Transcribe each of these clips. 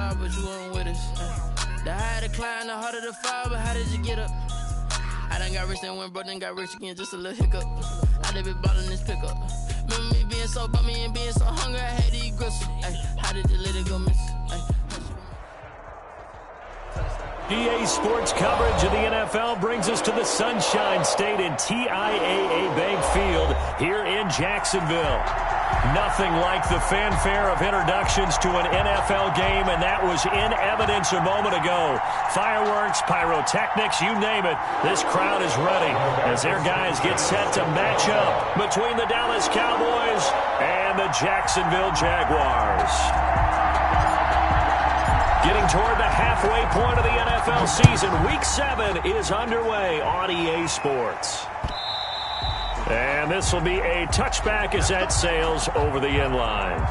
fire, but you weren't with us. The higher the climb, the harder the fall, but how did you get up? I done got rich and went broke, then got rich again, just a little hiccup. I done been ballin' this pickup. Remember me being so bummy and being so hungry, I had to eat gristle. How did you let it go miss? EA Sports coverage of the NFL brings us to the Sunshine State in TIAA Bank Field here in Jacksonville. Nothing like the fanfare of introductions to an NFL game, and that was in evidence a moment ago. Fireworks, pyrotechnics, you name it. This crowd is ready as their guys get set to match up between the Dallas Cowboys and the Jacksonville Jaguars. Getting toward the halfway point of the NFL season, Week 7 is underway on EA Sports. And this will be a touchback as that sails over the end line.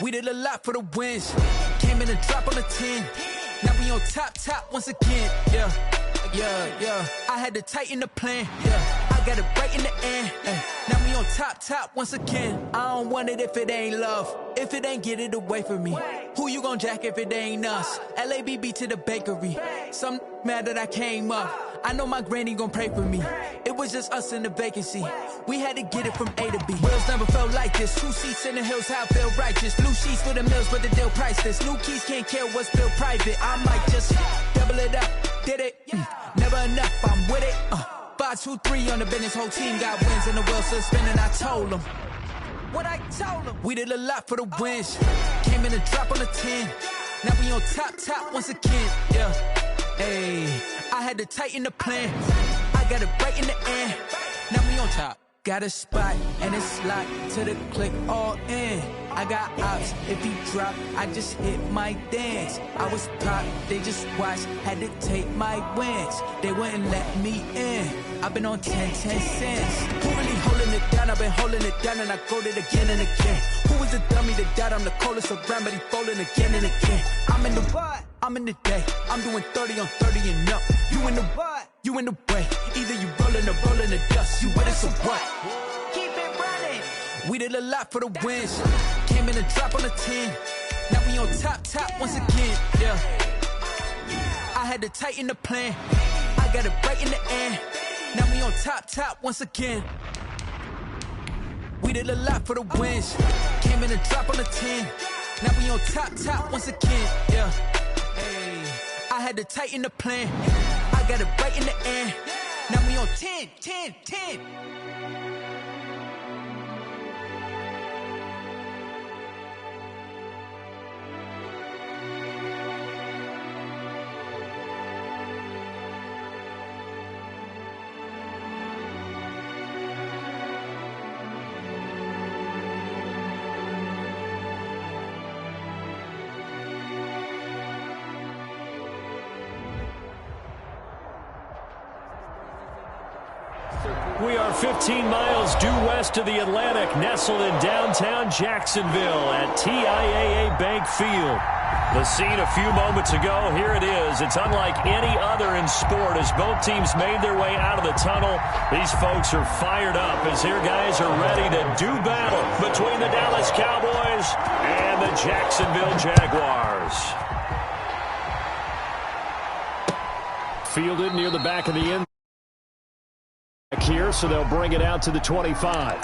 We did a lot for the wins. Came in a drop on a 10. Now we on top once again. Yeah. I had to tighten the plan. Yeah. I got it right in the end. Now we on top once again. I don't want it if it ain't love. If it ain't, get it away from me. Who you gon' jack if it ain't us? LABB to the bakery. Some mad that I came up. I know my granny gon' pray for me. It was just us in the vacancy. We had to get it from A to B. Wheels never felt like this. 2 seats in the hills, how I feel righteous. Blue sheets for the mills, but the deal priceless. New keys can't care what's built private. I might just double it up. Did it? Never enough, I'm with it. 5, 2, 3 on the business. Whole team got wins and the wheels still spinning. I told them what I told them. We did a lot for the wins. Came in a drop on a 10. Now we on top once again. Yeah. Hey, I had to tighten the plan. I got it right in the end. Now we on top. Got a spot and it's locked to the click all in. I got ops, if he drop, I just hit my dance. I was pop, they just watched, had to take my wins. They wouldn't let me in. I've been on 10 cents. Who really holding it down? I've been holding it down and I go it again and again. Who was the dummy that died? I'm the coldest around, but he folding again and again. I'm in the what? I'm in the day. I'm doing 30 on 30 and up. You in the what? You in the way. Either you rolling or rolling the dust. You with us or what? Keep it running. We did a lot for the wins. Came in a drop on a 10. Now we on top once again. Yeah. I had to tighten the plan. I got it right in the end. Now we on top once again. We did a lot for the wins. Came in a drop on a 10. Now we on top once again. Yeah. Hey, I had to tighten the plan. I got it right in the end. Now we on 10. We are 15 miles due west of the Atlantic, nestled in downtown Jacksonville at TIAA Bank Field. The scene a few moments ago, here it is. It's unlike any other in sport as both teams made their way out of the tunnel. These folks are fired up as their guys are ready to do battle between the Dallas Cowboys and the Jacksonville Jaguars. Fielded near the back of the end here, so they'll bring it out to the 25.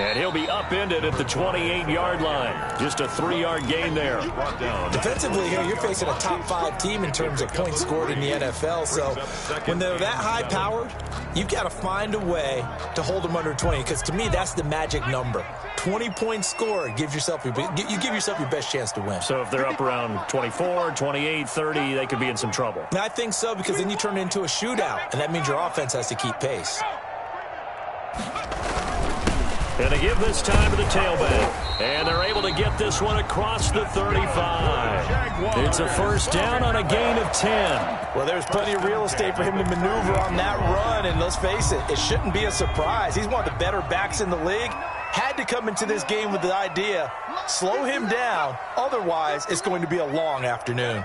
And he'll be upended at the 28-yard line. Just a 3-yard gain there. Defensively here, you're facing a top-5 team in terms of points scored in the NFL. So when they're that high-powered, you've got to find a way to hold them under 20. Because to me, that's the magic number. 20 points scored gives yourself you give yourself your best chance to win. So if they're up around 24, 28, 30, they could be in some trouble. I think so, because then you turn it into a shootout, and that means your offense has to keep pace. And they give this time to the tailback. And they're able to get this one across the 35. It's a first down on a gain of 10. Well, there's plenty of real estate for him to maneuver on that run. And let's face it, it shouldn't be a surprise. He's one of the better backs in the league. Had to come into this game with the idea, slow him down. Otherwise, it's going to be a long afternoon.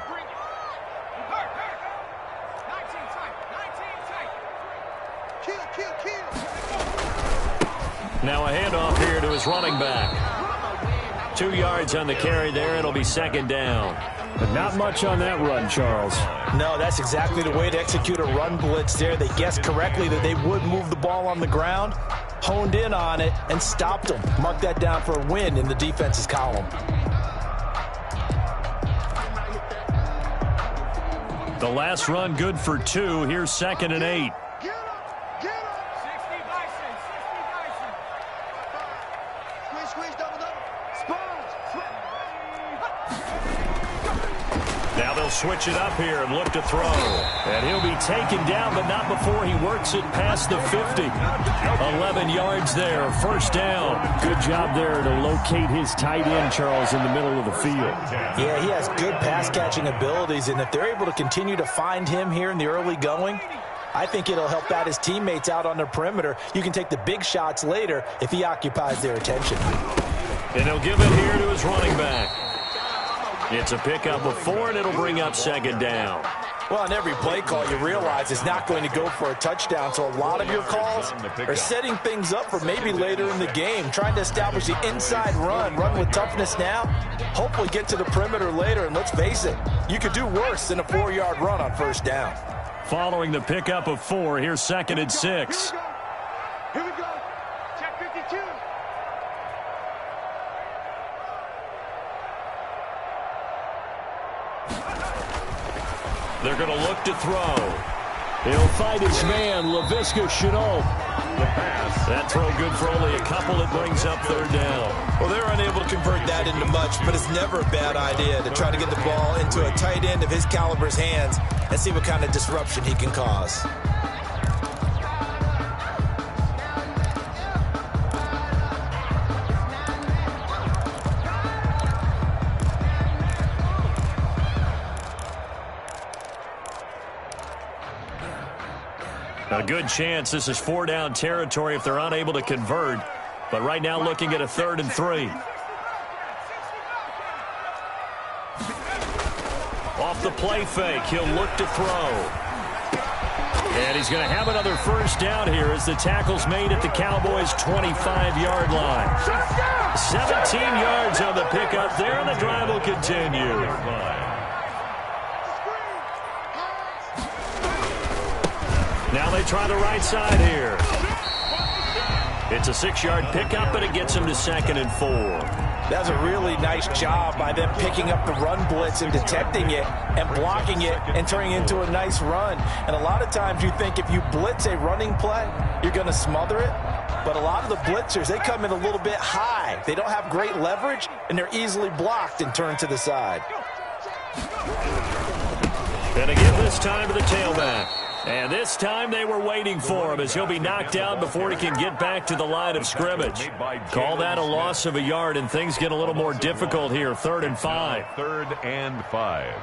Now a handoff here to his running back. 2 yards on the carry there. It'll be second down. But not much on that run, Charles. No, that's exactly the way to execute a run blitz there. They guessed correctly that they would move the ball on the ground, honed in on it, and stopped them. Mark that down for a win in the defense's column. The last run good for 2. Here's 2nd and 8. Now they'll switch it up here and look to throw. And he'll be taken down, but not before he works it past the 50. 11 yards there, first down. Good job there to locate his tight end, Charles, in the middle of the field. Yeah, he has good pass-catching abilities, and if they're able to continue to find him here in the early going, I think it'll help out his teammates out on the perimeter. You can take the big shots later if he occupies their attention. And he'll give it here to his running back. It's a pickup of 4, and it'll bring up second down. Well, on every play call, you realize it's not going to go for a touchdown, so a lot of your calls are setting things up for maybe later in the game, trying to establish the inside run with toughness now, hopefully get to the perimeter later, and let's face it, you could do worse than a 4-yard run on first down. Following the pickup of 4, here's 2nd and 6. Here we go. Check 52. They're going to look to throw. He'll find his man, Laviska Shenault. The pass. That throw good for only a couple. It brings up third down. Well, they're unable to convert that into much, but it's never a bad idea to try to get the ball into a tight end of his caliber's hands and see what kind of disruption he can cause. A good chance this is 4-down territory if they're unable to convert. But right now looking at a 3rd and 3. Off the play fake, he'll look to throw. And he's going to have another first down here as the tackle's made at the Cowboys' 25-yard line. 17 yards on the pickup there, and the drive will continue. Now they try the right side here. It's a 6-yard pickup, but it gets him to 2nd and 4. That's a really nice job by them picking up the run blitz and detecting it and blocking it and turning it into a nice run. And a lot of times you think if you blitz a running play, you're going to smother it. But a lot of the blitzers, they come in a little bit high. They don't have great leverage, and they're easily blocked and turned to the side. And to give this time to the tailback. And this time they were waiting for him as he'll be knocked down before he can get back to the line of scrimmage. Call that a loss of a yard, and things get a little more difficult here. 3rd and 5. 3rd and 5.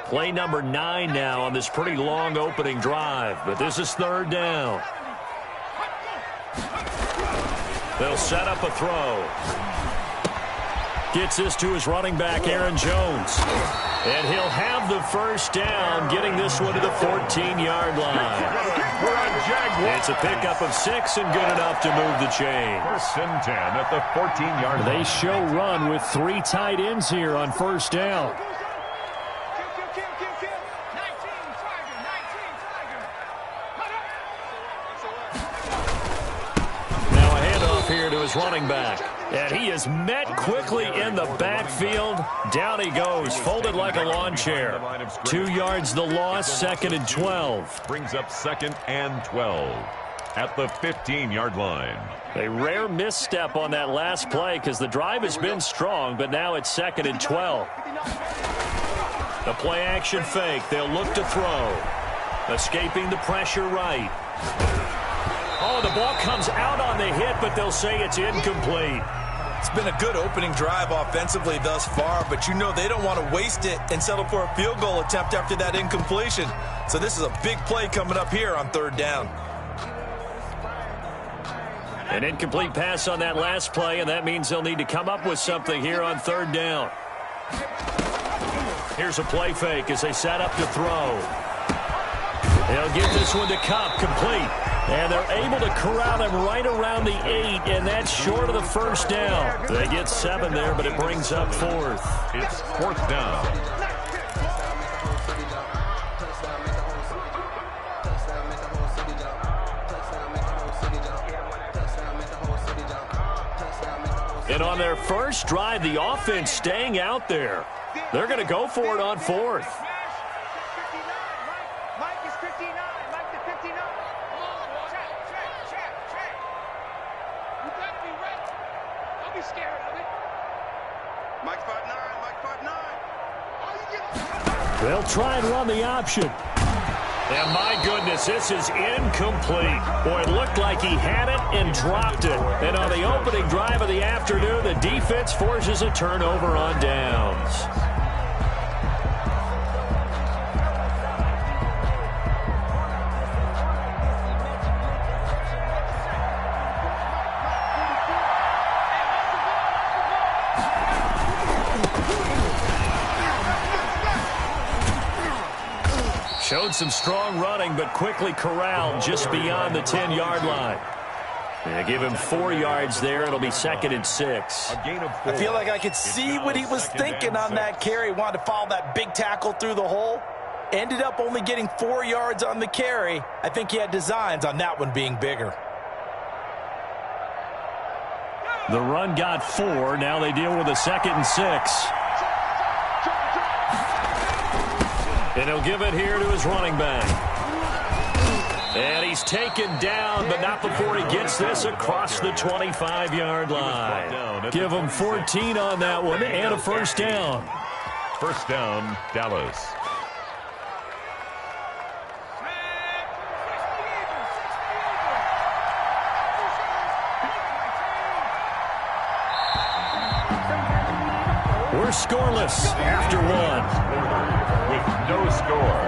Play number 9 now on this pretty long opening drive, but this is 3rd down. They'll set up a throw. Gets this to his running back, Aaron Jones. And he'll have the first down, getting this one to the 14-yard line. It's a pickup of 6 and good enough to move the chain. 1st and 10 at the 14-yard line. They show run with 3 tight ends here on 1st down. Here to his running back. And he is met quickly in the backfield. Down he goes, folded like a lawn chair. 2 yards the loss, 2nd and 12. Brings up 2nd and 12 at the 15-yard line. A rare misstep on that last play because the drive has been strong, but now it's 2nd and 12. The play action fake. They'll look to throw. Escaping the pressure right. Oh, the ball comes out on the hit, but they'll say it's incomplete. It's been a good opening drive offensively thus far, but you know they don't want to waste it and settle for a field goal attempt after that incompletion. So this is a big play coming up here on 3rd down. An incomplete pass on that last play, and that means they'll need to come up with something here on 3rd down. Here's a play fake as they set up to throw. They'll get this one to Cup, complete. And they're able to corral him right around the 8, and that's short of the 1st down. They get 7 there, but it brings up 4th. It's 4th down. And on their first drive, the offense staying out there. They're going to go for it on 4th. They'll try and run the option. And my goodness, this is incomplete. Boy, it looked like he had it and dropped it. And on the opening drive of the afternoon, the defense forces a turnover on downs. Showed some strong running, but quickly corralled just beyond the 10-yard line. They give him 4 yards there. It'll be 2nd and 6. I feel like I could see what he was thinking on that carry. Wanted to follow that big tackle through the hole. Ended up only getting 4 yards on the carry. I think he had designs on that one being bigger. The run got 4. Now they deal with a 2nd and 6. And he'll give it here to his running back. And he's taken down, but not before he gets this across the 25-yard line. Give him 14 on that one and a 1st down. 1st down, Dallas. We're scoreless after 1. With no score.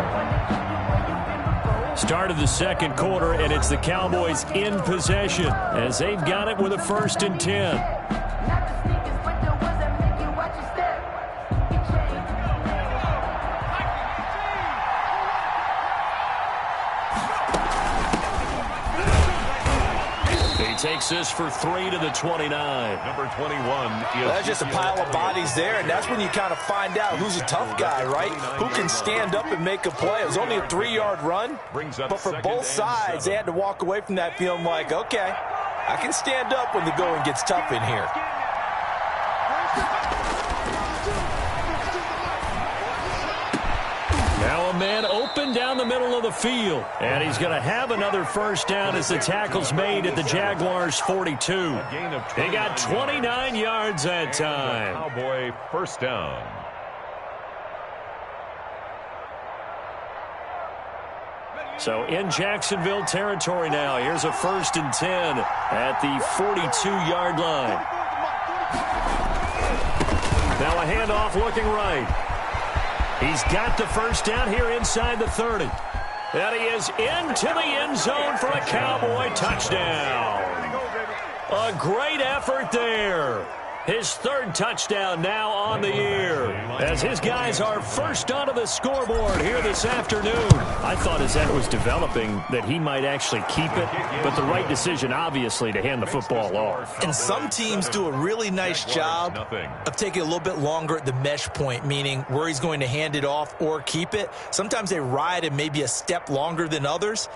Start of the 2nd quarter, and it's the Cowboys in possession as they've got it with a 1st and 10. Takes this for 3 to the 29. Number 21 is... That's just a pile of bodies there, and that's when you kind of find out who's a tough guy, right? Who can stand up and make a play. It was only a 3-yard run, but for both sides, they had to walk away from that feeling like, okay, I can stand up when the going gets tough in here. Now a man open down the middle of the field. And he's going to have another first down as the tackle's made at the Jaguars' 42. He got 29 yards that time. Cowboy first down. So in Jacksonville territory now. Here's a 1st and 10 at the 42-yard line. Now a handoff looking right. He's got the first down here inside the 30. And he is into the end zone for a Cowboy touchdown. A great effort there. His 3rd touchdown now on the year, as his guys are first onto the scoreboard here this afternoon. I thought as that was developing that he might actually keep it, but the right decision, obviously, to hand the football off. And some teams do a really nice job of taking a little bit longer at the mesh point, meaning where he's going to hand it off or keep it. Sometimes they ride it maybe a step longer than others.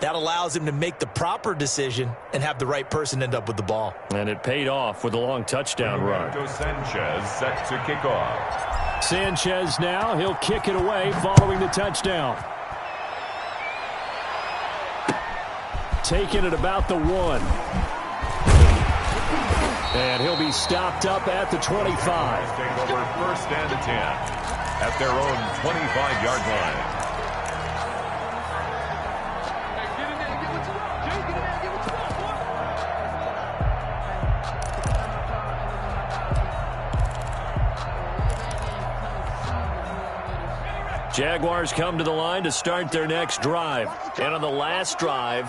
That allows him to make the proper decision and have the right person end up with the ball. And it paid off with a long touchdown run. Sanchez set to kick off. Sanchez now, he'll kick it away following the touchdown. Taking it about the 1. And he'll be stopped up at the 25. Take over 1st and 10 at their own 25-yard line. Jaguars come to the line to start their next drive. And on the last drive,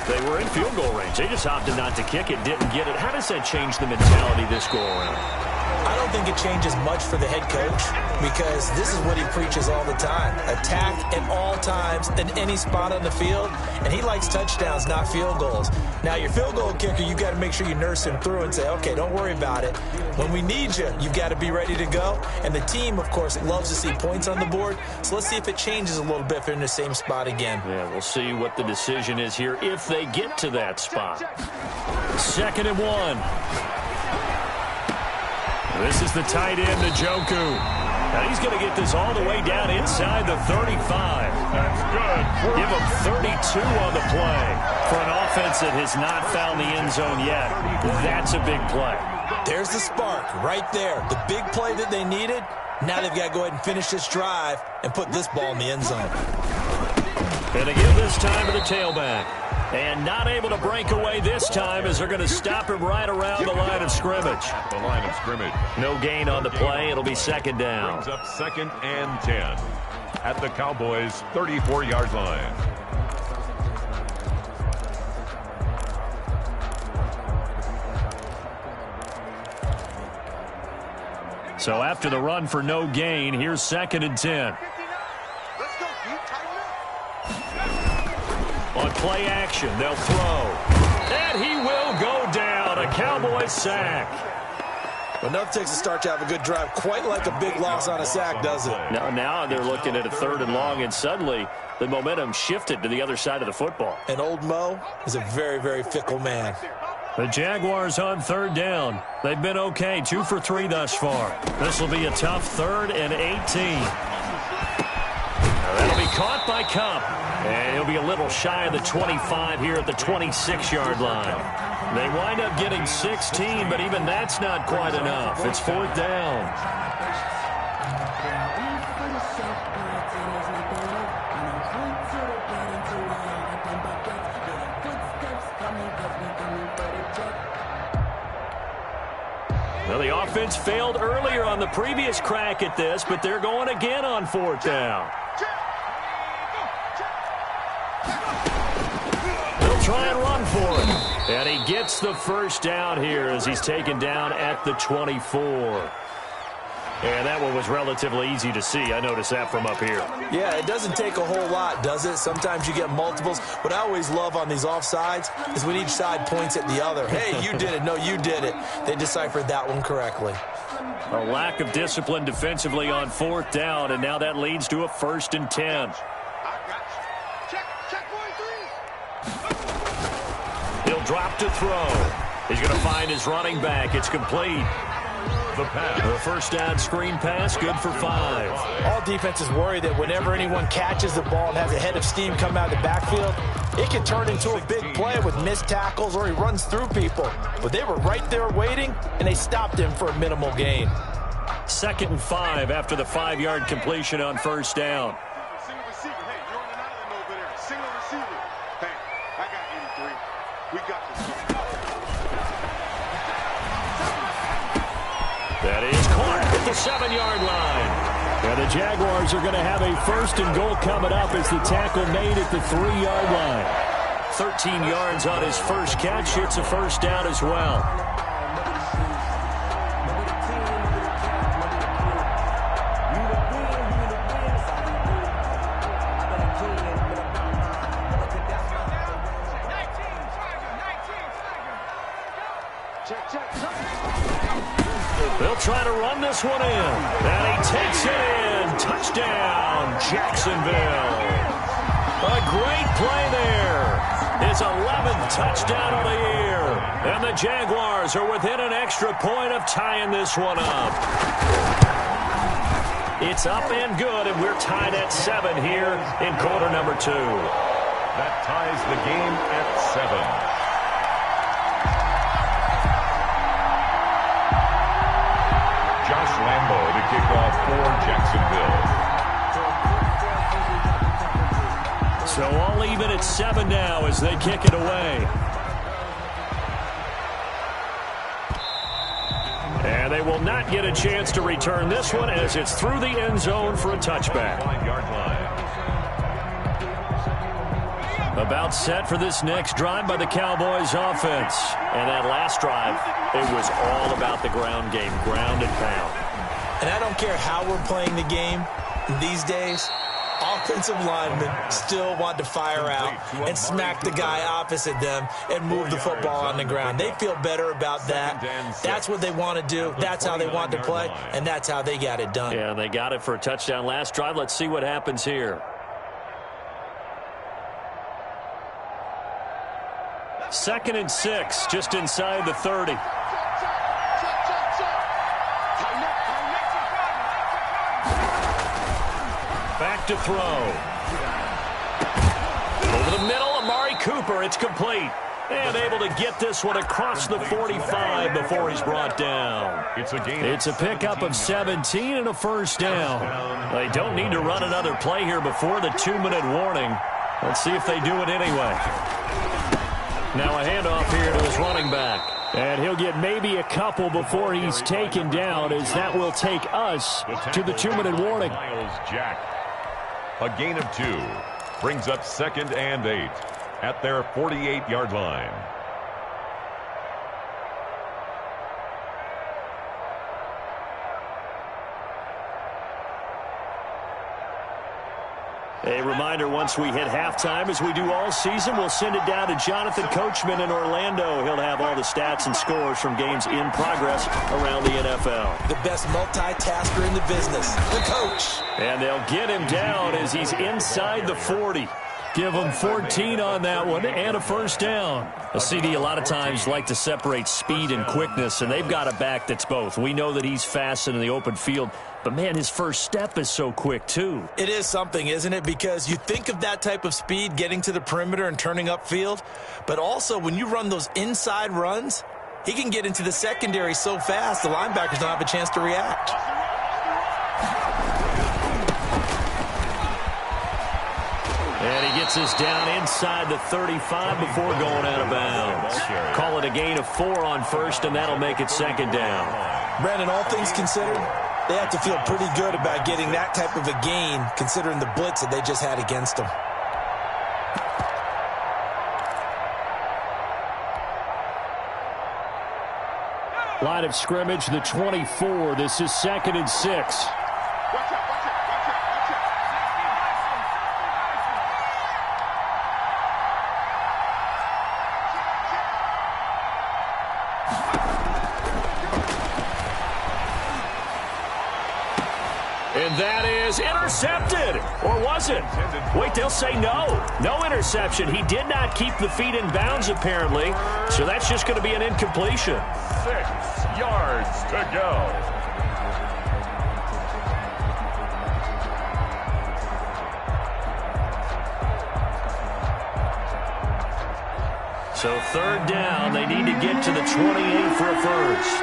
they were in field goal range. They just opted not to kick it, didn't get it. How does that change the mentality this go-around? I don't think it changes much for the head coach because this is what he preaches all the time. Attack at all times in any spot on the field, and he likes touchdowns, not field goals. Now, your field goal kicker, you've got to make sure you nurse him through and say, okay, don't worry about it. When we need you, you've got to be ready to go. And the team, of course, loves to see points on the board, so let's see if it changes a little bit if they're in the same spot again. Yeah, we'll see what the decision is here if they get to that spot. 2nd and 1. This is the tight end, Njoku. Now he's going to get this all the way down inside the 35. That's good. Give him 32 on the play. For an offense that has not found the end zone yet, that's a big play. There's the spark right there. The big play that they needed. Now they've got to go ahead and finish this drive and put this ball in the end zone. Going to give this time to the tailback. And not able to break away this time as they're going to stop him right around the line of scrimmage. The line of scrimmage. No gain on the play. It'll be 2nd down. Brings up 2nd and 10 at the Cowboys' 34-yard line. So after the run for no gain, here's 2nd and 10. On play action, they'll throw. And he will go down. A Cowboy sack. Well, nothing takes a start to have a good drive quite like a big loss on a sack, does it? Now they're looking at a 3rd and long, and suddenly the momentum shifted to the other side of the football. And old Mo is a very, very fickle man. The Jaguars on 3rd down. They've been okay, 2 for 3 thus far. This will be a tough 3rd and 18. That'll be caught by Cup. And he'll be a little shy of the 25 here at the 26-yard line. They wind up getting 16, but even that's not quite enough. It's 4th down. Well, the offense failed earlier on the previous crack at this, but they're going again on 4th down. They'll try and run for it. And he gets the first down here as he's taken down at the 24. And that one was relatively easy to see. I noticed that from up here. Yeah, it doesn't take a whole lot, does it? Sometimes you get multiples. What I always love on these offsides is when each side points at the other. Hey, you did it. No, you did it. They deciphered that one correctly. A lack of discipline defensively on 4th down, and now that leads to a 1st and 10. He'll drop to throw. He's going to find his running back. It's complete. the pass. The first down screen pass, good for 5. All defenses worry that whenever anyone catches the ball and has a head of steam come out of the backfield, it can turn into a big play with missed tackles or he runs through people. But they were right there waiting, and they stopped him for a minimal gain. 2nd and 5 after the 5-yard completion on first down. Single receiver. Hey, you're on an island over there. Single receiver. Hey, I got 83. We got this. That is caught at the 7-yard line. And the Jaguars are going to have a 1st and goal coming up as the tackle made at the 3-yard line. 13 yards on his first catch. It's a first down as well. They'll try to run this one in. And he takes it in. Touchdown, Jacksonville. A great play there. His 11th touchdown of the year. And the Jaguars are within an extra point of tying this one up. It's up and good, and we're tied at 7 here in quarter number 2. That ties the game at 7. Josh Lambo to kick off for Jacksonville. So all even at 7 now as they kick it away. And they will not get a chance to return this one as it's through the end zone for a touchback. 5-yard line. About set for this next drive by the Cowboys offense. And that last drive, it was all about the ground game, ground and pound. And I don't care how we're playing the game these days, offensive linemen still want to fire out and smack the guy opposite them and move the football on the ground. They feel better about that. That's what they want to do. That's how they want to play, and that's how they got it done. Yeah, and they got it for a touchdown last drive. Let's see what happens here. 2nd and 6, just inside the 30. Back to throw. Over the middle, Amari Cooper. It's complete. And able to get this one across the 45 before he's brought down. It's a pickup of 17 and a first down. They don't need to run another play here before the 2-minute warning. Let's see if they do it anyway. Now a handoff here to his running back. And he'll get maybe a couple before he's taken down, as that will take us to the 2-minute warning. Miles Jack. A gain of 2 brings up 2nd and 8 at their 48-yard line. A reminder, once we hit halftime, as we do all season, we'll send it down to Jonathan Coachman in Orlando. He'll have all the stats and scores from games in progress around the NFL. The best multitasker in the business, the coach. And they'll get him down as he's inside the 40. Give him 14 on that one and a first down. A CD a lot of times like to separate speed and quickness, and they've got a back that's both. We know that he's fast in the open field, but, man, his first step is so quick, too. It is something, isn't it? Because you think of that type of speed getting to the perimeter and turning upfield, but also when you run those inside runs, he can get into the secondary so fast the linebackers don't have a chance to react. And he gets us down inside the 35 before going out of bounds. Call it a gain of 4 on first, and that'll make it 2nd down. Brandon, all things considered, they have to feel pretty good about getting that type of a gain, considering the blitz that they just had against them. Line of scrimmage, the 24. This is 2nd and 6. And that is intercepted. Or was it? Wait, they'll say no. No interception. He did not keep the feet in bounds, apparently. So that's just going to be an incompletion. 6 yards to go. So third down, they need to get to the 28 for a first.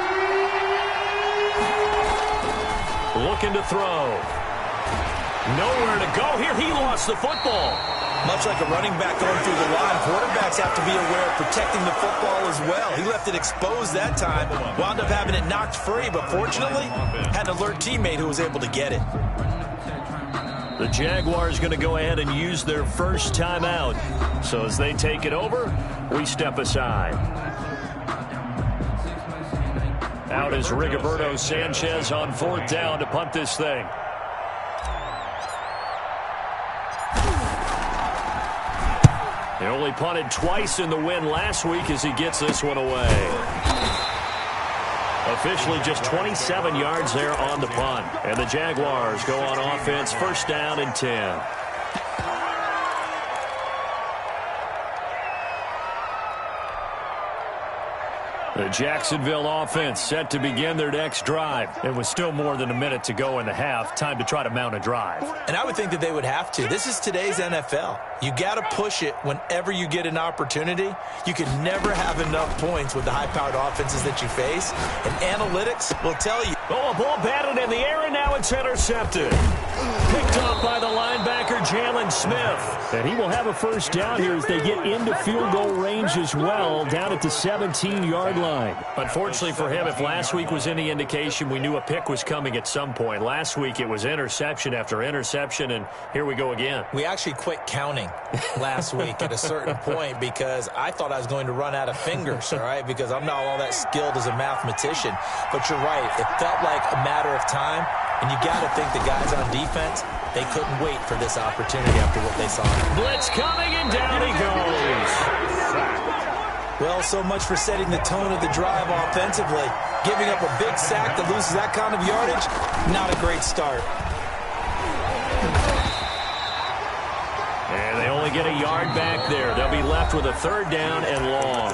Looking to throw. Nowhere to go here. He lost the football. Much like a running back going through the line, quarterbacks have to be aware of protecting the football as well. He left it exposed that time, wound up having it knocked free, but fortunately had an alert teammate who was able to get it. The Jaguars going to go ahead and use their first timeout. So as they take it over, we step aside. Out is Rigoberto Sanchez on fourth down to punt this thing. He only punted twice in the win last week as he gets this one away. Officially just 27 yards there on the punt. And the Jaguars go on offense, first down and 10. The Jacksonville offense set to begin their next drive. It was still more than a minute to go in the half. Time to try to mount a drive. And I would think that they would have to. This is today's NFL. You got to push it whenever you get an opportunity. You can never have enough points with the high-powered offenses that you face. And analytics will tell you. Oh, a ball batted in the air, and now it's intercepted. Picked up by the linebacker, Jalen Smith. And he will have a first down here as they get into field goal range as well, down at the 17-yard line. Unfortunately for him, if last week was any indication, we knew a pick was coming at some point. Last week it was interception after interception, and here we go again. We actually quit counting last week at a certain point because I thought I was going to run out of fingers, all right, because I'm not all that skilled as a mathematician. But you're right. It felt like a matter of time, and you got to think the guys on defense, they couldn't wait for this opportunity after what they saw. Blitz coming, and down he goes. Well, so much for setting the tone of the drive offensively. Giving up a big sack that loses that kind of yardage, not a great start. And they only get a yard back there. They'll be left with a third down and long.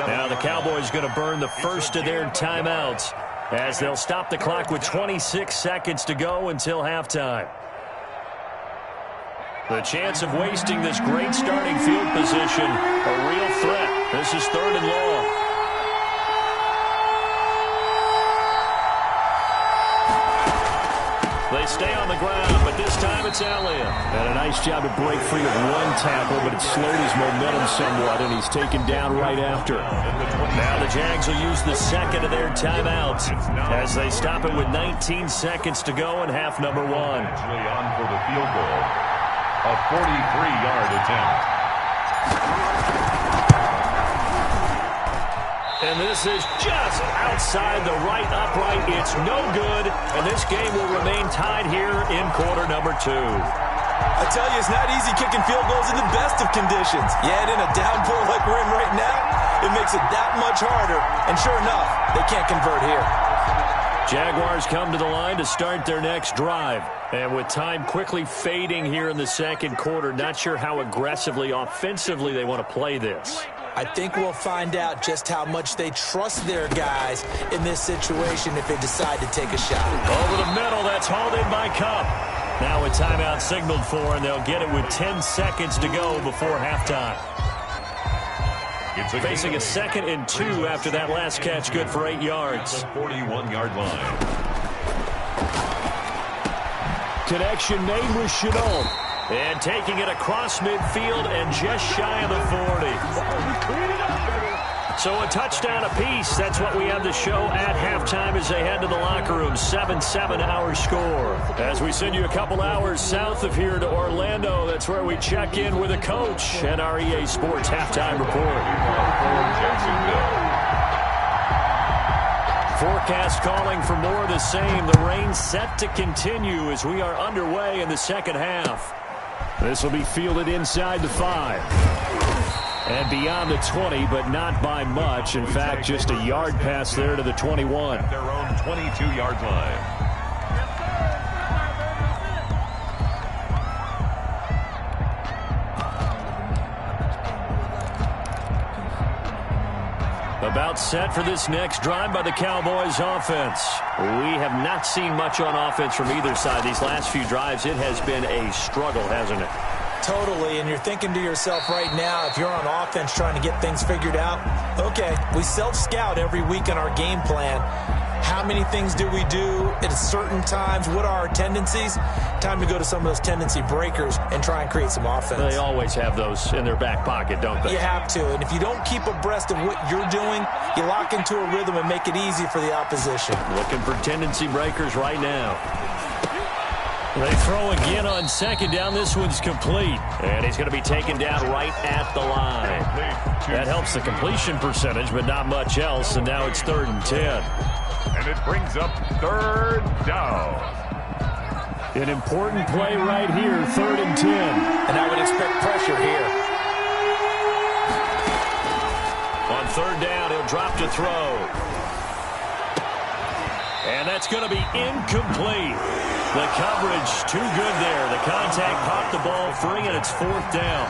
Now the Cowboys going to burn the first of their timeouts as they'll stop the clock with 26 seconds to go until halftime. The chance of wasting this great starting field position, a real threat. This is third and long. They stay on the ground, but this time it's Elliott. And a nice job to break free of one tackle, but it slowed his momentum somewhat, and he's taken down right after. Now the Jags will use the second of their timeouts as they stop it with 19 seconds to go in half number one. Actually on for the field goal. A 43-yard attempt. And this is just outside the right upright. It's no good, and this game will remain tied here in quarter number two. I tell you, it's not easy kicking field goals in the best of conditions. Yet in a downpour like we're in right now, it makes it that much harder. And sure enough, they can't convert here. Jaguars come to the line to start their next drive. And with time quickly fading here in the second quarter, not sure how aggressively, offensively they want to play this. I think we'll find out just how much they trust their guys in this situation if they decide to take a shot. Over the middle, that's hauled in by Cup. Now a timeout signaled for, and they'll get it with 10 seconds to go before halftime. Facing a 2nd and 2 after that last catch, good for 8 yards. 41-yard line. Connection made with Chenault. And taking it across midfield and just shy of the 40. So a touchdown apiece. That's what we have to show at halftime as they head to the locker room. 7-7 our score. As we send you a couple hours south of here to Orlando, that's where we check in with a coach and our EA Sports halftime report. Forecast calling for more of the same. The rain set to continue as we are underway in the second half. This will be fielded inside the 5. And beyond the 20, but not by much. In fact, just a yard pass there to the 21. At their own 22-yard line. A About set for this next drive by the Cowboys offense. We have not seen much on offense from either side. These last few drives, it has been a struggle, hasn't it? Totally, and you're thinking to yourself right now, if you're on offense trying to get things figured out, okay, we self-scout every week in our game plan. How many things do we do at certain times? What are our tendencies? Time to go to some of those tendency breakers and try and create some offense. They always have those in their back pocket, don't they? You have to, and if you don't keep abreast of what you're doing, you lock into a rhythm and make it easy for the opposition. Looking for tendency breakers right now. They throw again on second down. This one's complete. And he's going to be taken down right at the line. That helps the completion percentage, but not much else. And now it's 3rd and 10. And it brings up 3rd down. An important play right here, 3rd and 10. And I would expect pressure here. On 3rd down, he'll drop to throw. And that's going to be incomplete. The coverage too good there. The contact popped the ball free, and it's 4th down.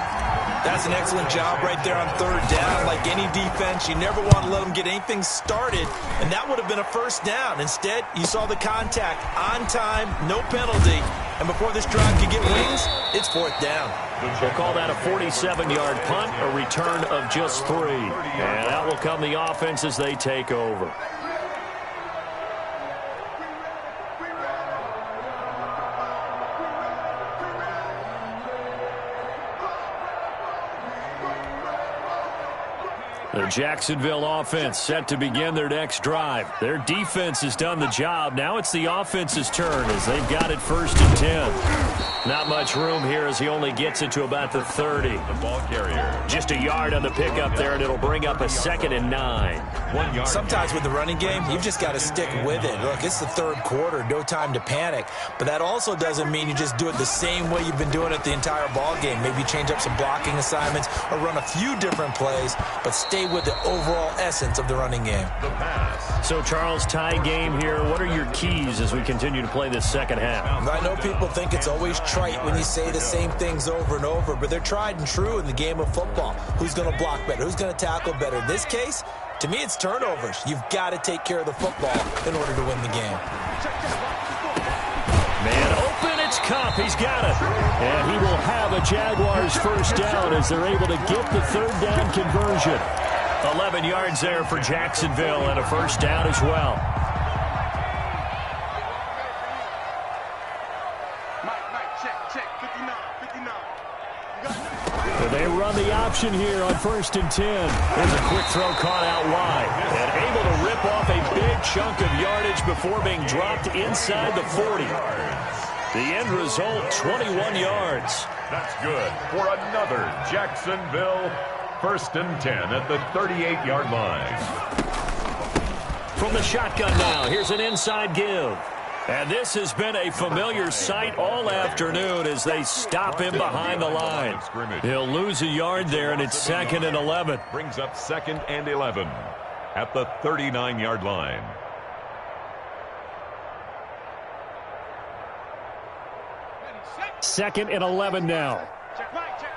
That's an excellent job right there on 3rd down. Like any defense, you never want to let them get anything started, and that would have been a 1st down. Instead, you saw the contact on time, no penalty, and before this drive could get wings, it's 4th down. We'll call that a 47-yard punt, a return of just 3. And out will come the offense as they take over. The Jacksonville offense set to begin their next drive. Their defense has done the job. Now it's the offense's turn as they've got it 1st and 10. Not much room here as he only gets it to about the 30. The ball carrier. Just a yard on the pickup there, and it'll bring up a 2nd and 9. 1 yard. Sometimes with the running game, you've just got to stick with it. Look, it's the 3rd quarter, no time to panic. But that also doesn't mean you just do it the same way you've been doing it the entire ball game. Maybe change up some blocking assignments or run a few different plays, but stay with the overall essence of the running game. The pass. So, Charles, tie game here. What are your keys as we continue to play this second half? I know people think it's always trite when you say the same things over and over, but they're tried and true in the game of football. Who's going to block better? Who's going to tackle better? In this case, to me, it's turnovers. You've got to take care of the football in order to win the game. Man open, it's Kupp. He's got it. And he will have a Jaguars 1st down as they're able to get the 3rd down conversion. 11 yards there for Jacksonville and a 1st down as well. Check, 59. So they run the option here on 1st and 10. There's a quick throw caught out wide. And able to rip off a big chunk of yardage before being dropped inside the 40. The end result, 21 yards. That's good for another Jacksonville 1st and 10 at the 38-yard line. From the shotgun now, here's an inside give. And this has been a familiar sight all afternoon as they stop him behind the line. He'll lose a yard there, and it's 2nd and 11. Brings up 2nd and 11 at the 39-yard line. Second and 11 now. Check right. 19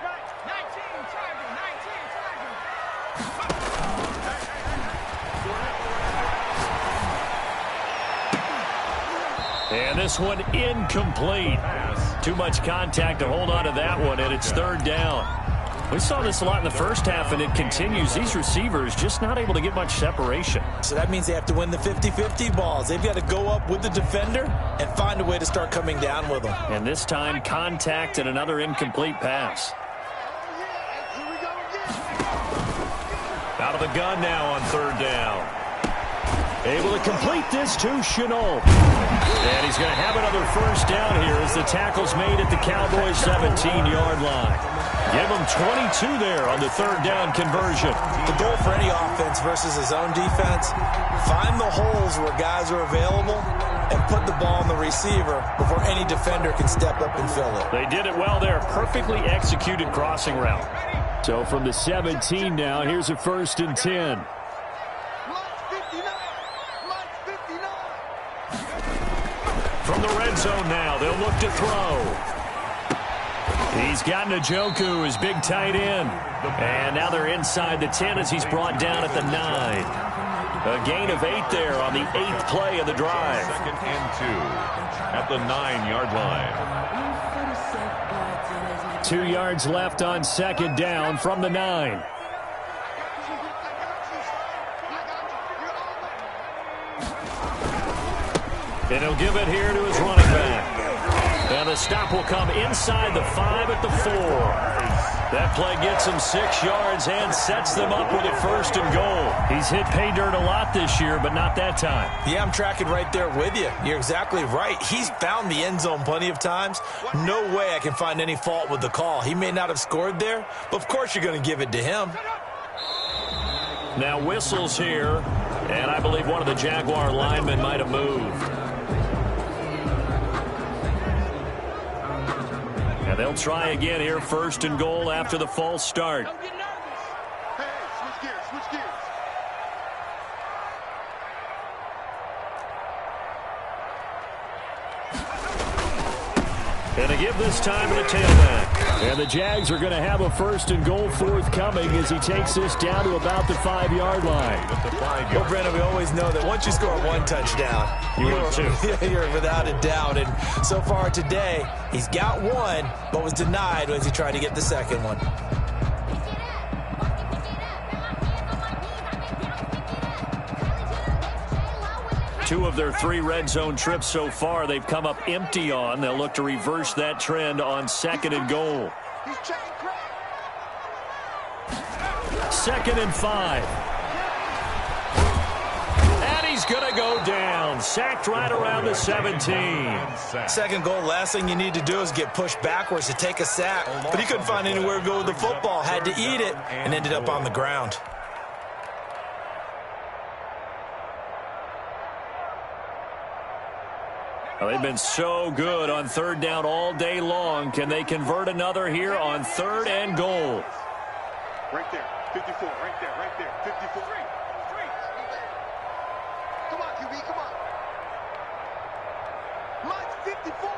target. And this one incomplete. Too much contact to hold on to that one, and it's 3rd down. We saw this a lot in the first half, and it continues. These receivers just not able to get much separation. So that means they have to win the 50-50 balls. They've got to go up with the defender and find a way to start coming down with them. And this time, contact and another incomplete pass. Out of the gun now on 3rd down. Able to complete this to Chenault. And he's going to have another 1st down here as the tackle's made at the Cowboys' 17-yard line. Give him 22 there on the 3rd down conversion. The goal for any offense versus his own defense, find the holes where guys are available and put the ball on the receiver before any defender can step up and fill it. They did it well there. Perfectly executed crossing route. So from the 17 now, here's a 1st and 10. From the red zone now, they'll look to throw. He's got Njoku, his big tight end. And now they're inside the 10 as he's brought down at the 9. A gain of 8 there on the 8th play of the drive. 2nd and 2 at the 9-yard line. 2 yards left on 2nd down from the 9. And he'll give it here to his running back. And the stop will come inside the 5 at the 4. That play gets him 6 yards and sets them up with a 1st and goal. He's hit pay dirt a lot this year, but not that time. Yeah, I'm tracking right there with you. You're exactly right. He's found the end zone plenty of times. No way I can find any fault with the call. He may not have scored there, but of course you're going to give it to him. Now whistles here, and I believe one of the Jaguar linemen might have moved. And they'll try again here, 1st and goal after the false start. Hey, switch gears, switch gears. And a give this time to the tailback. And the Jags are going to have a 1st and goal forthcoming as he takes this down to about the 5-yard line. Well, Brandon, we always know that once you score 1 touchdown, you're without a doubt. And so far today, he's got 1, but was denied as he tried to get the 2nd one. Two of their 3 red zone trips so far, they've come up empty on. They'll look to reverse that trend on 2nd and goal. 2nd and 5. And he's going to go down. Sacked right around the 17. 2nd goal, last thing you need to do is get pushed backwards to take a sack. But he couldn't find anywhere to go with the football. Had to eat it and ended up on the ground. Well, they've been so good on 3rd down all day long. Can they convert another here on 3rd and goal? Right there, 54, right there, 54. Come on, QB, come on. Mine's 54.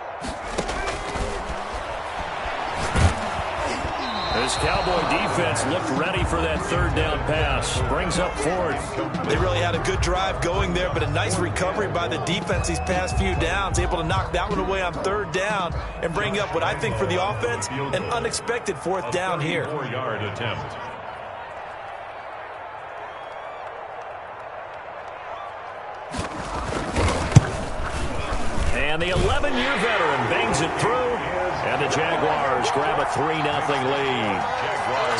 This Cowboy defense looked ready for that 3rd down pass. Brings up 4th. They really had a good drive going there, but a nice recovery by the defense these past few downs. Able to knock that one away on 3rd down and bring up what I think for the offense, an unexpected 4th down here. 4-yard attempt. And the 11-year veteran bangs it through. And the Jaguars grab a 3-0 lead.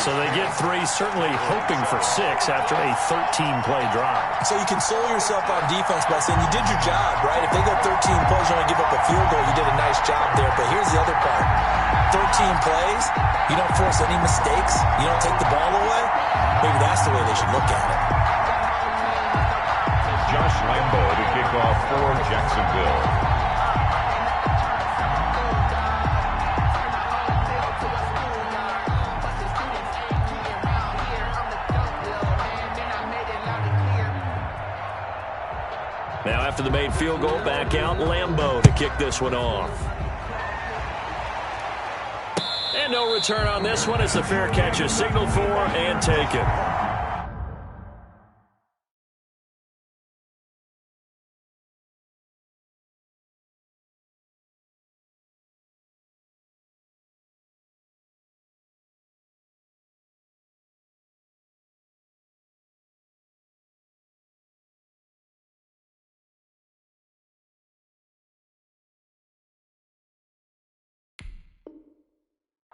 So they get 3, certainly hoping for 6 after a 13-play drive. So you console yourself on defense by saying you did your job, right? If they go 13 plays, you only give up a field goal, you did a nice job there. But here's the other part. 13 plays, you don't force any mistakes, you don't take the ball away. Maybe that's the way they should look at it. Josh Lambo to kick off for Jacksonville. Now after the made field goal, back out Lambo to kick this one off. And no return on this one. It's a fair catch, a signal for and taken.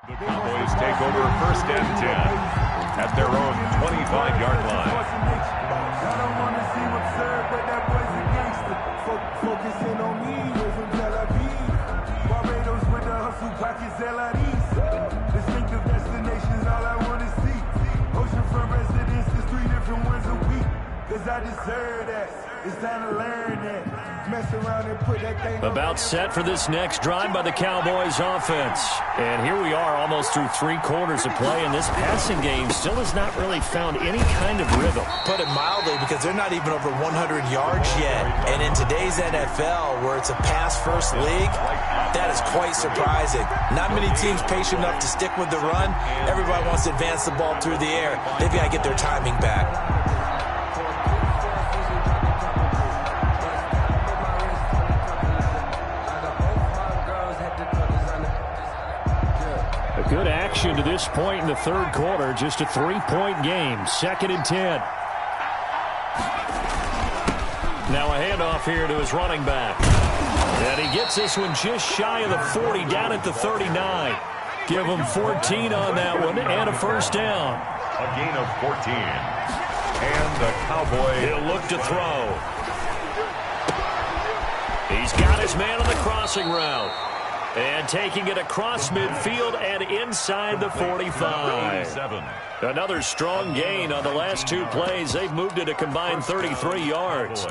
The Cowboys take over 1st and 10 at their own 25-yard line. I don't want to see absurd, but that boy's a gangster. Focusing on me, we're from Tel Aviv. Barbados with the hustle, pockets LREs. Distinctive destinations, all I want to see. Oceanfront residences, 3 different ones a week. Cause I deserve that. It's time to learn that. Mess around and put that thing About set for this next drive by the Cowboys offense. And here we are almost through 3 quarters of play, and this passing game still has not really found any kind of rhythm. Put it mildly, because they're not even over 100 yards yet. And in today's NFL, where it's a pass-first league, that is quite surprising. Not many teams patient enough to stick with the run. Everybody wants to advance the ball through the air. They've got to get their timing back. Good action to this point in the third quarter. Just a 3-point game. 2nd and 10. Now a handoff here to his running back. And he gets this one just shy of the 40, down at the 39. Give him 14 on that one and a first down. A gain of 14. And the Cowboy. He'll look to throw. He's got his man on the crossing route. And taking it across midfield and inside the 45. Another strong gain on the last 2 plays. They've moved it a combined 33 yards.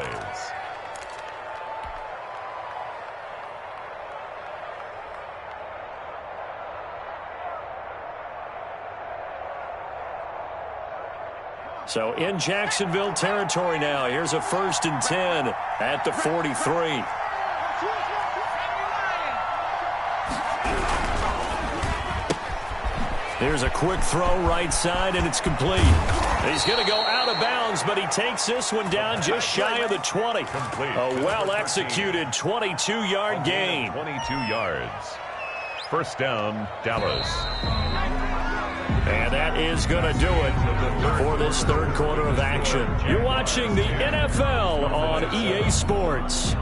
So in Jacksonville territory now. Here's a 1st and 10 at the 43. Here's a quick throw right side, and it's complete. He's going to go out of bounds, but he takes this one down just shy of the 20. A well-executed 22-yard gain. 22 yards. First down, Dallas. And that is going to do it for this third quarter of action. You're watching the NFL on EA Sports.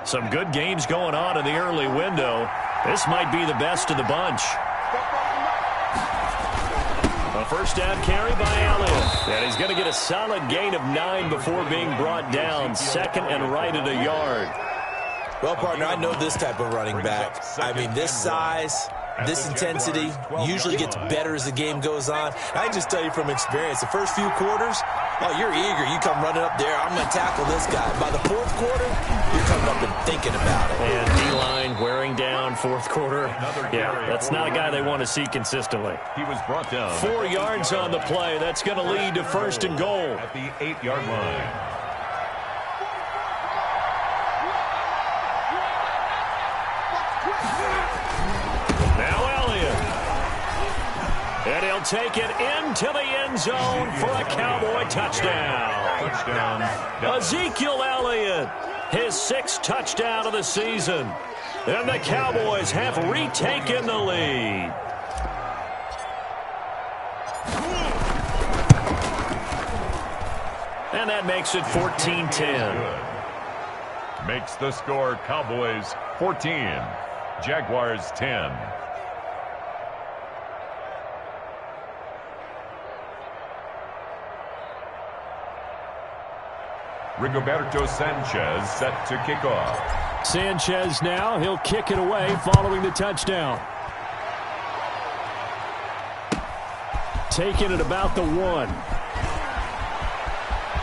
Some good games going on in the early window. This might be the best of the bunch. A first down carry by Elliott. And he's going to get a solid gain of 9 before being brought down. 2nd and right at a yard. Well, partner, I know this type of running back. I mean, this size, this intensity usually gets better as the game goes on. I can just tell you from experience, the first few quarters, oh, you're eager. You come running up there. I'm going to tackle this guy. By the 4th quarter, you're coming up and thinking about it. And D-line wearing down 4th quarter. Yeah, that's not a guy they want to see consistently. He was brought down. 4 yards on the play. That's going to lead to 1st and goal. At the 8-yard line. And he'll take it into the end zone for a Cowboy touchdown. Ezekiel Elliott, his 6th touchdown of the season. And the Cowboys have retaken the lead. And that makes it 14-10. Makes the score Cowboys 14, Jaguars 10. Rigoberto Sanchez set to kick off. Sanchez now, he'll kick it away following the touchdown. Taking it about the 1.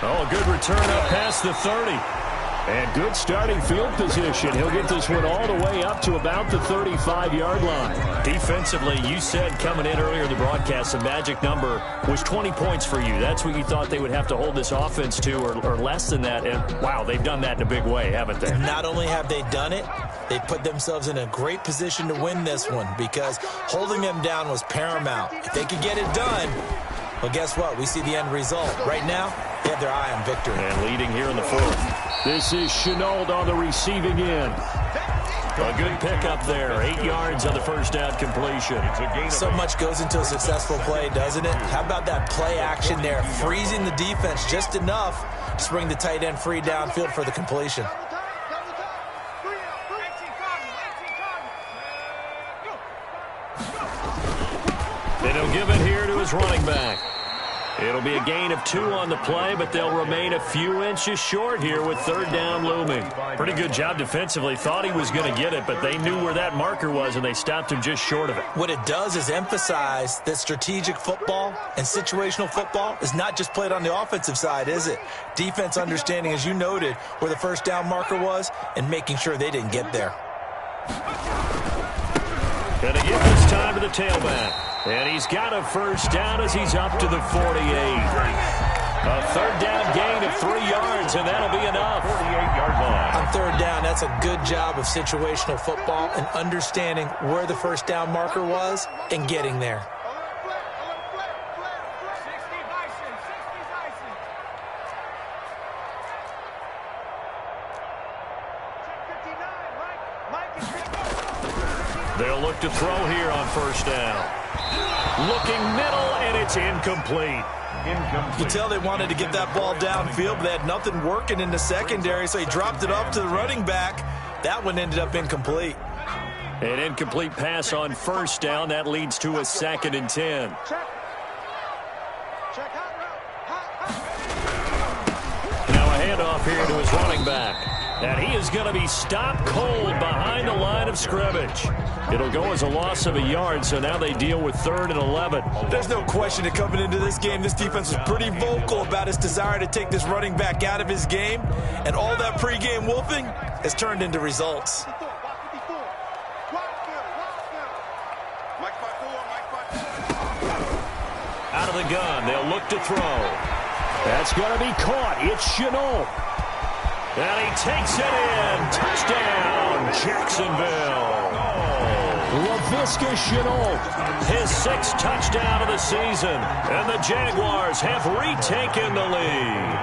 Oh, a good return up past the 30. And good starting field position. He'll get this one all the way up to about the 35-yard line. Defensively, you said coming in earlier in the broadcast, the magic number was 20 points for you. That's what you thought they would have to hold this offense to, or less than that. And, wow, they've done that in a big way, haven't they? Not only have they done it, they put themselves in a great position to win this one because holding them down was paramount. If they could get it done, well, guess what? We see the end result. Right now, they have their eye on victory. And leading here in the 4th. This is Chenault on the receiving end. A good pickup there. 8 yards on the first down completion. So much goes into a successful play, doesn't it? How about that play action there? Freezing the defense just enough to bring the tight end free downfield for the completion. And he'll give it here to his running back. It'll be a gain of 2 on the play, but they'll remain a few inches short here with third down looming. Pretty good job defensively. Thought he was going to get it, but they knew where that marker was, and they stopped him just short of it. What it does is emphasize that strategic football and situational football is not just played on the offensive side, is it? Defense understanding, as you noted, where the first down marker was and making sure they didn't get there. Going to give this time to the tailback. And he's got a first down as he's up to the 48. A third down gain of 3 yards, and that'll be enough. 48-yard line. On third down, that's a good job of situational football and understanding where the first down marker was and getting there. They'll look to throw here on first down. Looking middle, and it's incomplete. You can tell they wanted to get that ball downfield, but they had nothing working in the secondary, so he dropped it off to the running back. That one ended up incomplete. An incomplete pass on first down. That leads to a 2nd and 10. Now a handoff here to his running back. And he is going to be stopped cold behind the line of scrimmage. It'll go as a loss of a yard, so now they deal with 3rd and 11. There's no question that coming into this game, this defense was pretty vocal about its desire to take this running back out of his game. And all that pregame wolfing has turned into results. Out of the gun, they'll look to throw. That's going to be caught. It's Chenault. And he takes it in. Touchdown, Jacksonville. Laviska Chenault, his 6th touchdown of the season. And the Jaguars have retaken the lead.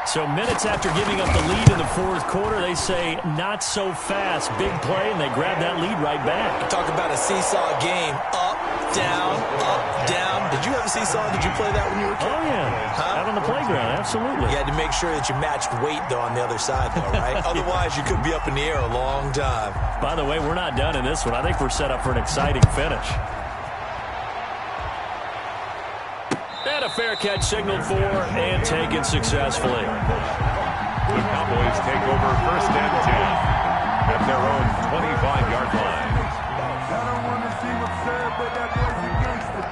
So minutes after giving up the lead in the 4th quarter, they say, not so fast. Big play, and they grab that lead right back. Talk about a seesaw game. Up, down, up, down. Did you have a seesaw? Did you play that when you were a kid? Oh, yeah. Out on the playground, absolutely. You had to make sure that you matched weight, though, on the other side, though, right? Otherwise, you could be up in the air a long time. By the way, we're not done in this one. I think we're set up for an exciting finish. And a fair catch signaled for and taken successfully. The Cowboys take over 1st and 10 at their own 25-yard line. I don't want to seem absurd, but that boy's a gangster.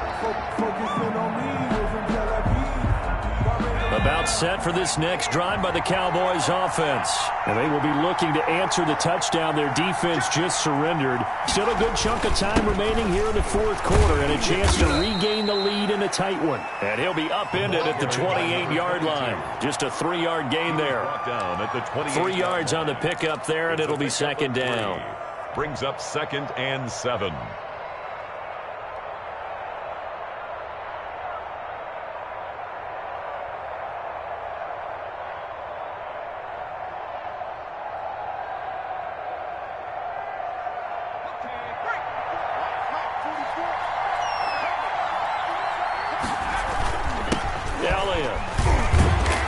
Focusing on me, wasn't Tel Aviv. About set for this next drive by the Cowboys offense. And they will be looking to answer the touchdown their defense just surrendered. Still a good chunk of time remaining here in the 4th quarter and a chance to regain the lead in a tight one. And he'll be upended at the 28-yard line. Just a 3-yard gain there. 3 yards on the pickup there, and it'll be 2nd down. Brings up 2nd and 7.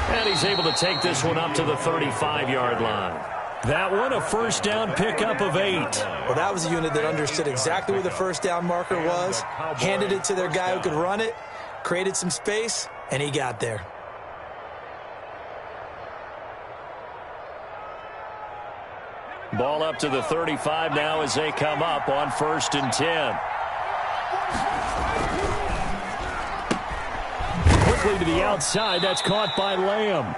And he's able to take this one up to the 35-yard line. That one, a first down pickup of 8. Well, that was a unit that understood exactly where the first down marker was, handed it to their guy who could run it, created some space, and he got there. Ball up to the 35 now as they come up on 1st and 10. Quickly to the outside. That's caught by Lamb.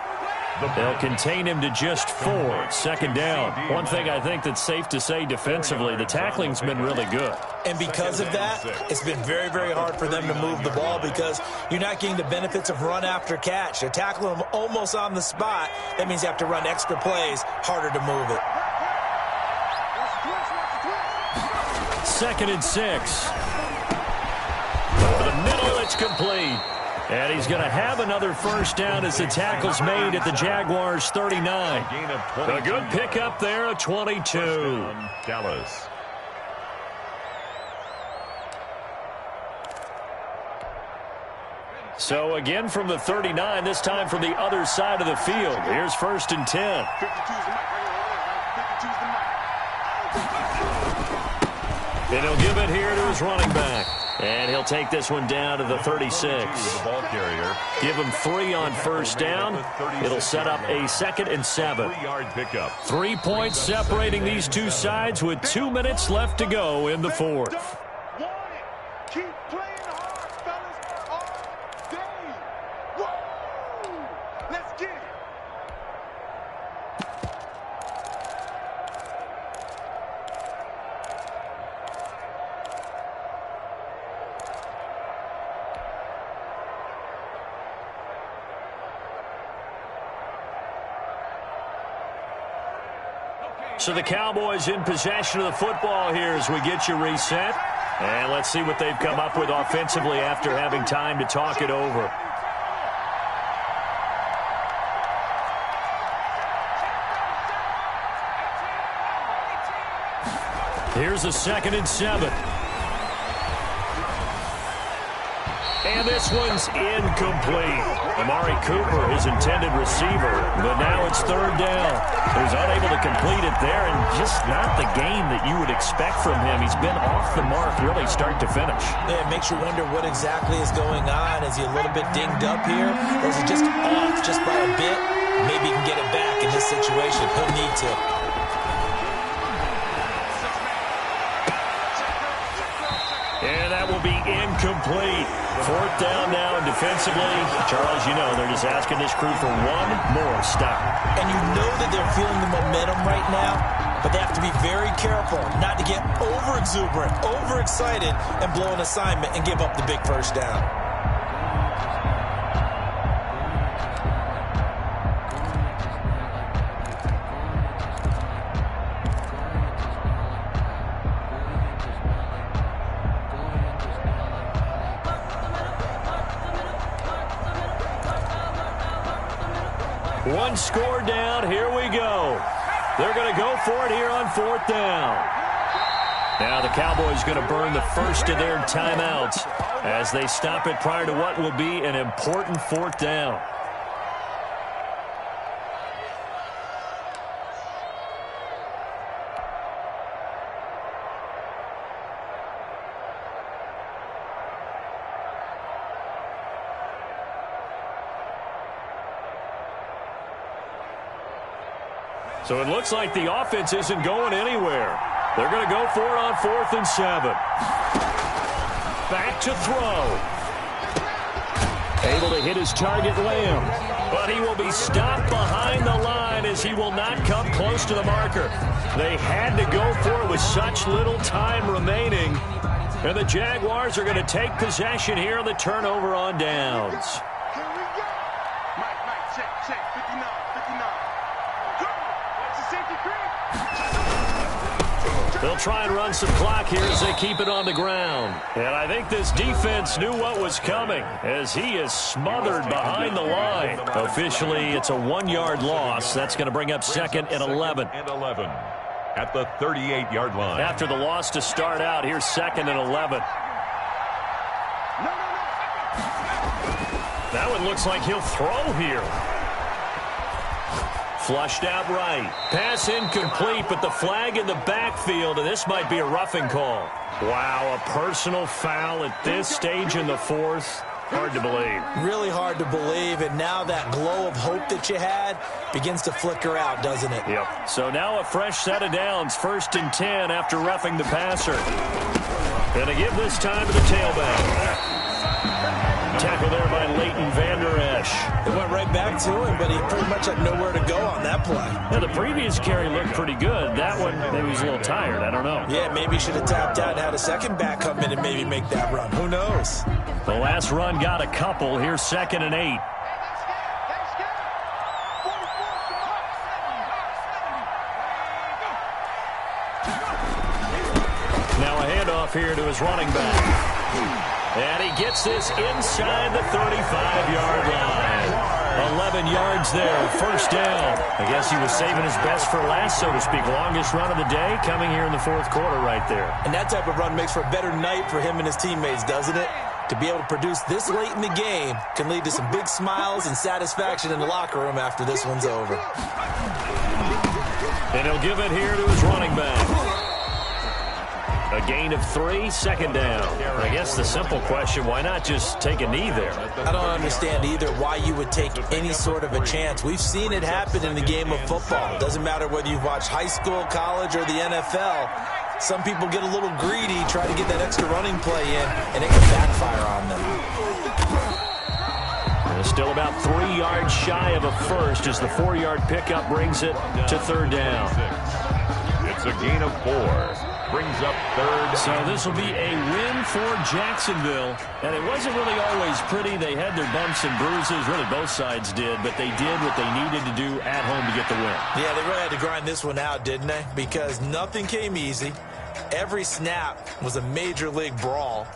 They'll contain him to just 4. 2nd down. One thing I think that's safe to say defensively, the tackling's been really good. And because of that, it's been very, very hard for them to move the ball because you're not getting the benefits of run after catch. They're tackling them almost on the spot. That means you have to run extra plays, harder to move it. 2nd and 6. Over the middle, it's complete. And he's going to have another first down as the tackle's made at the Jaguars' 39. A good pickup there, a 22. Dallas. So again from the 39, this time from the other side of the field. Here's 1st and 10. And he'll give it here to his running back. And he'll take this one down to the 36. The ball carrier. Give him 3 on first down. It'll set up a 2nd and 7. 3-yard pickup. 3 points separating these two sides with 2 minutes left to go in the fourth. Keep playing hard, fellas, all day. Woo! Let's get it. So the Cowboys in possession of the football here as we get you reset. And let's see what they've come up with offensively after having time to talk it over. Here's a 2nd and 7. And this one's incomplete. Amari Cooper, his intended receiver, but now it's 3rd down. He was unable to complete it there, and just not the game that you would expect from him. He's been off the mark really start to finish. Yeah, it makes you wonder what exactly is going on. Is he a little bit dinged up here, or is he just off just by a bit? Maybe he can get it back in this situation. He'll need to. And that will be incomplete. 4th down now, and defensively, Charles, you know, they're just asking this crew for one more stop. And you know that they're feeling the momentum right now, but they have to be very careful not to get over-exuberant, over-excited, and blow an assignment and give up the big first down. One score down. Here we go. They're going to go for it here on 4th down. Now the Cowboys going to burn the first of their timeouts as they stop it prior to what will be an important 4th down. So it looks like the offense isn't going anywhere. They're going to go for it on 4th and 7. Back to throw. Able to hit his target, Lamb. But he will be stopped behind the line as he will not come close to the marker. They had to go for it with such little time remaining. And the Jaguars are going to take possession here on the turnover on downs. Here we go. Mike, check. 59. They'll try and run some clock here as they keep it on the ground. And I think this defense knew what was coming as he is smothered behind the line. Officially, it's a 1-yard loss. That's going to bring up 2nd and 11. At the 38-yard line. After the loss to start out, here's 2nd and 11. That one looks like he'll throw here. Flushed out right. Pass incomplete, but the flag in the backfield, and this might be a roughing call. Wow, a personal foul at this stage in the 4th. Hard to believe. Really hard to believe, and now that glow of hope that you had begins to flicker out, doesn't it? Yep. So now a fresh set of downs, 1st and 10 after roughing the passer. And to give this time to the tailback. Tackle there by Leighton Vander Esch. It went right back to him, but he pretty much had nowhere to go on that play. Yeah, the previous carry looked pretty good. That one, maybe he's a little tired. I don't know. Yeah, maybe he should have tapped out and had a second back come in and maybe make that run. Who knows? The last run got a couple. Here's 2nd and 8. Now a handoff here to his running back. And he gets this inside the 35-yard line. 11 yards there, 1st down. I guess he was saving his best for last, so to speak. Longest run of the day coming here in the 4th quarter right there. And that type of run makes for a better night for him and his teammates, doesn't it? To be able to produce this late in the game can lead to some big smiles and satisfaction in the locker room after this one's over. And he'll give it here to his running back. A gain of 3, second down. I guess the simple question, why not just take a knee there? I don't understand either why you would take any sort of a chance. We've seen it happen in the game of football. It doesn't matter whether you've watched high school, college, or the NFL. Some people get a little greedy, try to get that extra running play in, and it can backfire on them. And still about 3 yards shy of a first as the 4-yard pickup brings it to third down. It's a gain of 4. Brings up third. So this will be a win for Jacksonville. And it wasn't really always pretty. They had their bumps and bruises. Really, both sides did. But they did what they needed to do at home to get the win. Yeah, they really had to grind this one out, didn't they? Because nothing came easy. Every snap was a major league brawl.